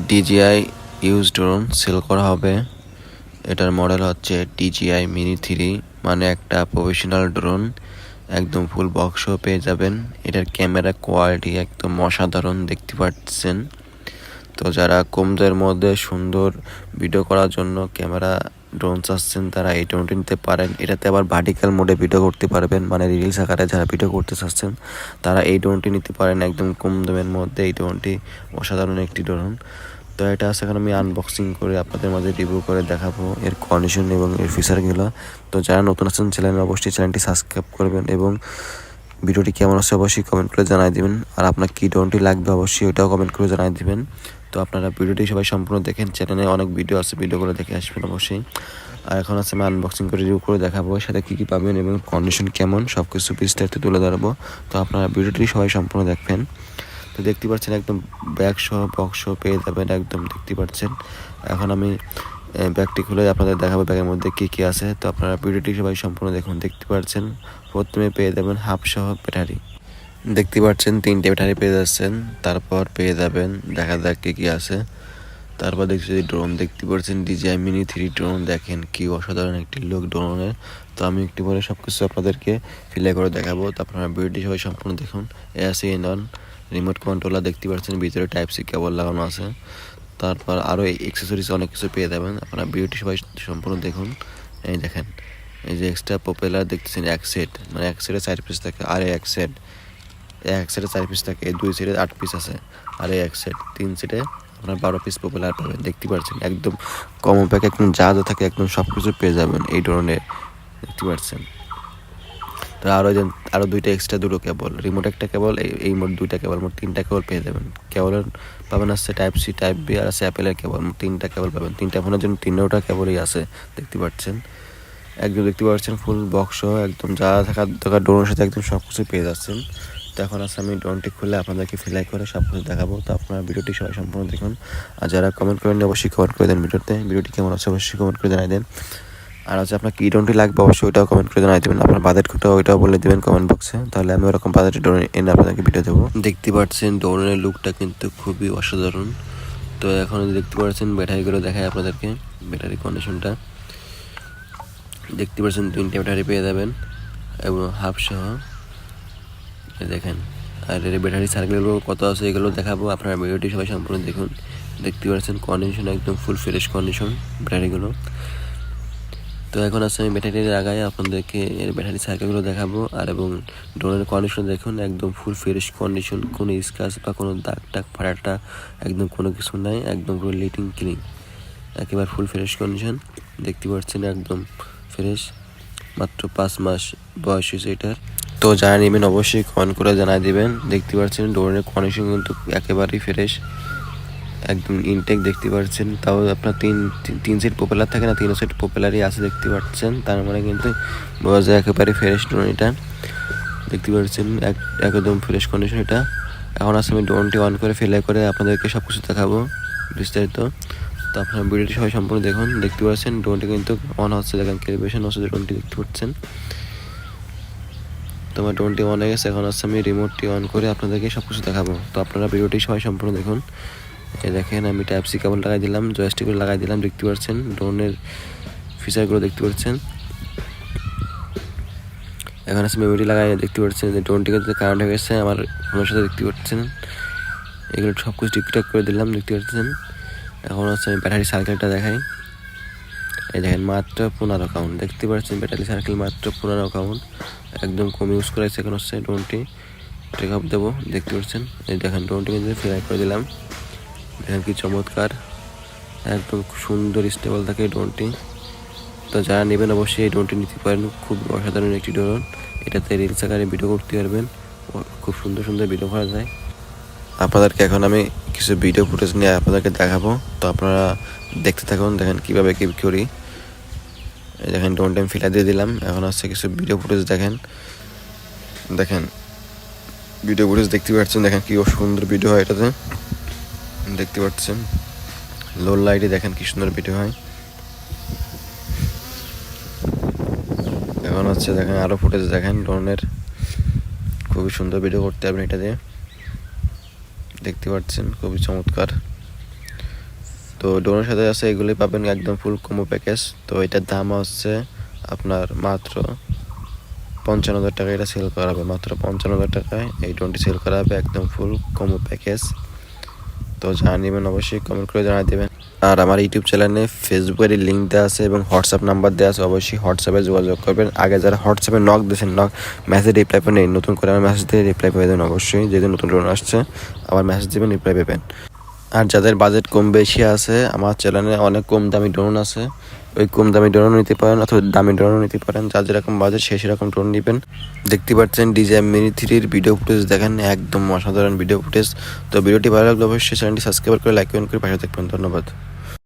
DJI use drone sell করা হবে। এটার মডেল হচ্ছে DJI মিনি 3, মানে একটা প্রফেশনাল ড্রোন। একদম ফুল বক্সও পেয়ে যাবেন। এটার ক্যামেরা কোয়ালিটি একদম অসাধারণ, দেখতে পাচ্ছেন। তো যারা কম দামের মধ্যে সুন্দর ভিডিও করার জন্য ক্যামেরা ড্রোন চাচ্ছেন, তারা এই ড্রোনটি নিতে পারেন। এটাতে আবার ভার্টিক্যাল মোডে ভিডিও করতে পারবেন, মানে রিলস আকারে যারা ভিডিও করতে চাচ্ছেন তারা এই ড্রোনটি নিতে পারেন একদম কম দামের মধ্যে। এই ড্রোনটি অসাধারণ একটি ড্রোন। তো এটা আছে, এখন আমি আনবক্সিং করে আপনাদের মাঝে রিভিউ করে দেখাবো এর কন্ডিশন এবং এর ফিচারগুলো। তো যারা নতুন আছেন চ্যানেলে অবশ্যই চ্যানেলটি সাবস্ক্রাইব করবেন এবং ভিডিওটি কেমন আছে অবশ্যই কমেন্ট করে জানাই দিবেন। আর আপনার কী ড্রোনটি লাগবে অবশ্যই ওটাও কমেন্ট করে জানাই দিবেন। তো আপনারা ভিডিওটি সবাই সম্পূর্ণ দেখেন, চ্যানেলে অনেক ভিডিও আছে, ভিডিওগুলো দেখে আসবেন অবশ্যই। আর এখন আছে আমি আনবক্সিং করে রিভিউ করে দেখাবো, সাথে কী কী পাবেন এবং কন্ডিশন কেমন সব কিছু বিস্তারিত তুলে ধরবো। তো আপনারা ভিডিওটি সবাই সম্পূর্ণ দেখবেন। তো দেখতে পাচ্ছেন একদম ব্যাগ সহ বক্স সহ পেয়ে যাবেন, একদম দেখতে পাচ্ছেন। এখন আমি ব্যাগটি খুলে আপনাদের দেখাবো ব্যাগের মধ্যে কী কী আছে। তো আপনারা ভিডিওটি সবাই সম্পূর্ণ দেখুন। দেখতে পাচ্ছেন প্রথমে পেয়ে যাবেন হাফ সহ ব্যাটারি, দেখতে পাচ্ছেন 3টে ব্যাটারি পেয়ে যাচ্ছেন। তারপর পেয়ে যাবেন, দেখা যাক কী কী আছে। তারপর দেখছি ড্রোন, দেখতে পাচ্ছেন DJI মিনি 3 ড্রোন, দেখেন কি অসাধারণ একটি লুক ড্রোনের। তো আমি একটু পরে সব কিছু আপনাদেরকে ফিলে করে দেখাবো। তো আপনারা ভিডিওটি সবাই সম্পূর্ণ দেখুন। এ আছে অন রিমোট কন্ট্রোলার, দেখতে পাচ্ছেন ভিতরে টাইপ সি কেবল লাগানো আছে। তারপর আরও এক্সেসরিজ অনেক কিছু পেয়ে যাবেন। আপনারা ভিডিওটি সবাই সম্পূর্ণ দেখুন। এই দেখেন, এই যে এক্সট্রা পপুলার দেখতেছেন এক সেট, মানে এক সেটে 4 পিস থাকে, আর এক সেটে 4 পিস থাকে, 2 সেটে 8 পিস আছে, আর এক সেট 3 সেটে আপনার 12 পিস পপুলার পাবেন। দেখতে পাচ্ছেন একদম কম প্যাক, একদম যা যা থাকে একদম সব কিছু পেয়ে যাবেন এই ধরনের, দেখতে পাচ্ছেন। তো আরও 2টা এক্সট্রা 2টো কেবল, রিমোট একটা কেবল, এই মোট 2টা কেবল, মোট 3টা কেবল পেয়ে যাবেন। কেবলের পাবেন আছে টাইপ সি, টাইপ বি, আর আছে অ্যাপেলের কেবল, মোট 3টা কেবল পাবেন। 3টা ফোনের জন্য 3টা কেবলই আছে, দেখতে পাচ্ছেন। একদম দেখতে পাচ্ছেন ফুল বক্স একদম যা থাকার দরকার ড্রোনের সাথে একদম সব কিছু পেয়ে যাচ্ছেন। তো এখন আছে আমি ড্রোনটি খুলে আপনাদেরকে ফিলাই করে সব কিছু দেখাবো। তো আপনারা ভিডিওটি সবাই সম্পূর্ণ দেখুন। আর যারা কমেন্ট করেন অবশ্যই কমেন্ট করে দেন, ভিডিওটি কেমন আছে অবশ্যই কমেন্ট করে জানাই দেন। আর হচ্ছে আপনার কী ড্রোনটি লাগবে অবশ্যই ওইটাও কমেন্ট করে জানাই দেবেন। আপনার বাজেট কত ওইটাও বলে দেবেন কমেন্ট বক্সে, তাহলে আমি ওরকম বাজেটের ড্রোন এনে আপনাদেরকে ভিডিও দেবো। দেখতে পাচ্ছেন ড্রোনের লুকটা কিন্তু খুবই অসাধারণ। তো এখন দেখতে পাচ্ছেন ব্যাটারিগুলো দেখায় আপনাদেরকে, ব্যাটারি কন্ডিশনটা দেখতে পাচ্ছেন 3টে ব্যাটারি পেয়ে যাবেন এবং হাফ সহ, দেখেন। আর এর ব্যাটারি সার্কেলগুলো কত আছে এগুলো দেখাবো, আপনারা ভিডিওটি সবাই সম্পূর্ণ দেখুন। দেখতে পাচ্ছেন কন্ডিশন একদম ফুল ফ্রেশ কন্ডিশন ব্যাটারিগুলো। তো এখন আছে আমি ব্যাটারি লাগাই আপনাদেরকে এর ব্যাটারি সার্কেলগুলো দেখাবো। আর এবং ড্রোনের কন্ডিশন দেখুন, একদম ফুল ফ্রেশ কন্ডিশন, কোনো স্ক্র্যাচ বা কোনো দাগ টাগ ফাটাটা একদম কোনো কিছু নাই, একদম পুরো লিটিং ক্লিন, একেবারে ফুল ফ্রেশ কন্ডিশন। দেখতে পাচ্ছেন একদম ফ্রেশ, মাত্র 5 মাস বয়স হয়েছে এটার। তো যারা নেবেন অবশ্যই কমেন্ট করে জানাই দিবেন। দেখতে পাচ্ছেন ড্রোনের কন্ডিশন কিন্তু একেবারেই ফ্রেশ, একদম ইনটেক, দেখতে পাচ্ছেন। তাও আপনার তিন সেট পপুলার থাকে না, 3 সেট পপুলারই আছে, দেখতে পাচ্ছেন। তার মানে কিন্তু বোঝা যায় একেবারে ফ্রেশ ড্রোন এটা, দেখতে পাচ্ছেন একদম ফ্রেশ কন্ডিশন এটা। এখন আছে আমি ড্রোনটি অন করে ফেলে করে আপনাদেরকে সব কিছু দেখাবো বিস্তারিত। তো আপনার ভিডিওটি সবাই সম্পূর্ণ দেখুন। দেখতে পাচ্ছেন ড্রোনটি কিন্তু অন হচ্ছে, দেখেন ক্যালিব্রেশন হচ্ছে ড্রোনটি, দেখতে পাচ্ছেন। তোমার ড্রোনটি অন হয়ে গেছে। এখন আছে আমি রিমোটটি অন করে আপনাদেরকে সব কিছু দেখাবো। তো আপনারা ভিডিওটি সবাই সম্পূর্ণ দেখুন। এই দেখেন আমি টাইপ সি কেবল লাগাই দিলাম, জয়স্টিকগুলো লাগাই দিলাম, দেখতে পাচ্ছেন ড্রোনের ফিচারগুলো দেখতে পাচ্ছেন। এখন আছে মেমোরি লাগাই, দেখতে পাচ্ছেন যে ড্রোনটি কিন্তু কারেন্ট হয়ে গেছে আমার ফোনের সাথে, দেখতে পাচ্ছেন। এগুলো সব কিছু টিকটক করে দিলাম, দেখতে পাচ্ছেন। এখন হচ্ছে আমি ব্যাটারি সার্কেলটা দেখাই। এই দেখেন মাত্র 15 কাউন্ট, দেখতে পাচ্ছেন ব্যাটারি সার্কেল মাত্র 15 কাউন্ট, একদম কম ইউজ করেছে। এখন হচ্ছে ড্রোনটি টেক আপ দেবো, দেখতে পাচ্ছেন। এই দেখেন ড্রোনটি কিন্তু ফ্লাই করে দিলাম, দেখেন কি চমৎকার, একদম সুন্দর স্টেবল থাকে এই ড্রোনটি। তো যারা নেবেন অবশ্যই এই ড্রোনটি নিতে পারেন, খুব অসাধারণ একটি ড্রোন। এটাতে রিলস আকারে ভিডিও করতে পারবেন, খুব সুন্দর সুন্দর ভিডিও করা যায়। আপনাদেরকে এখন আমি কিছু ভিডিও ফুটেজ নিয়ে আপনাদেরকে দেখাবো। তো আপনারা দেখতে থাকুন, দেখেন কীভাবে কী করি। দেখেন ড্রোনটা আমি ফিলা দিয়ে দিলাম। এখন হচ্ছে কিছু ভিডিও ফুটেজ দেখেন, ভিডিও ফুটেজ দেখতে পাচ্ছেন। দেখেন কি সুন্দর ভিডিও হয় এটাতে, দেখতে পাচ্ছেন। লো লাইটে দেখেন কি সুন্দর ভিডিও হয়। এখন হচ্ছে দেখেন আরও ফুটেজ দেখেন ড্রোনের, খুবই সুন্দর ভিডিও করতে পারবেন এটা দিয়ে, দেখতে পাচ্ছেন খুবই চমৎকার। তো ড্রোনের সাথে আছে এগুলি পাবেন একদম ফুল কম্বো প্যাকেজ। তো এটার দাম হচ্ছে আপনার মাত্র 55,000 টাকা। এটা সেল করা হবে মাত্র 55,000 টাকায়। এই ড্রোনটি সেল করা হবে একদম ফুল কম্বো প্যাকেজ। তো যারা নেবেন অবশ্যই কমেন্ট করে জানিয়ে দেবেন। আর আমার ইউটিউব চ্যানেলে ফেসবুকের লিঙ্ক দেওয়া আছে এবং হোয়াটসঅ্যাপ নাম্বার দেওয়া আছে, অবশ্যই হোয়াটসঅ্যাপে যোগাযোগ করবেন। আগে যারা হোয়াটসঅ্যাপে নক দিয়েছেন, মেসেজ রিপ্লাই পাবেন, নতুন করে আমার মেসেজ দিয়ে রিপ্লাই পেয়ে দেবেন অবশ্যই। যেহেতু নতুন ড্রোন আসছে আবার মেসেজ দেবেন, রিপ্লাই পাবেন। আর যাদের বাজেট কম বেশি আছে, আমার চ্যানেলে অনেক কম দামি ড্রোন আছে, ওই কম দামি ড্রোনও নিতে পারেন অথবা দামি ড্রোনও নিতে পারেন। যার যেরকম বাজেট সে সেরকম ড্রোন নেবেন। দেখতে পাচ্ছেন DJI Mini 3 ভিডিও ফুটেজ দেখেন, একদম অসাধারণ ভিডিও ফুটেজ। তো ভিডিওটি ভালো লাগলে অবশ্যই চ্যানেলটি সাবস্ক্রাইব করে লাইক কমেন্ট করে পাশে থাকবেন। ধন্যবাদ।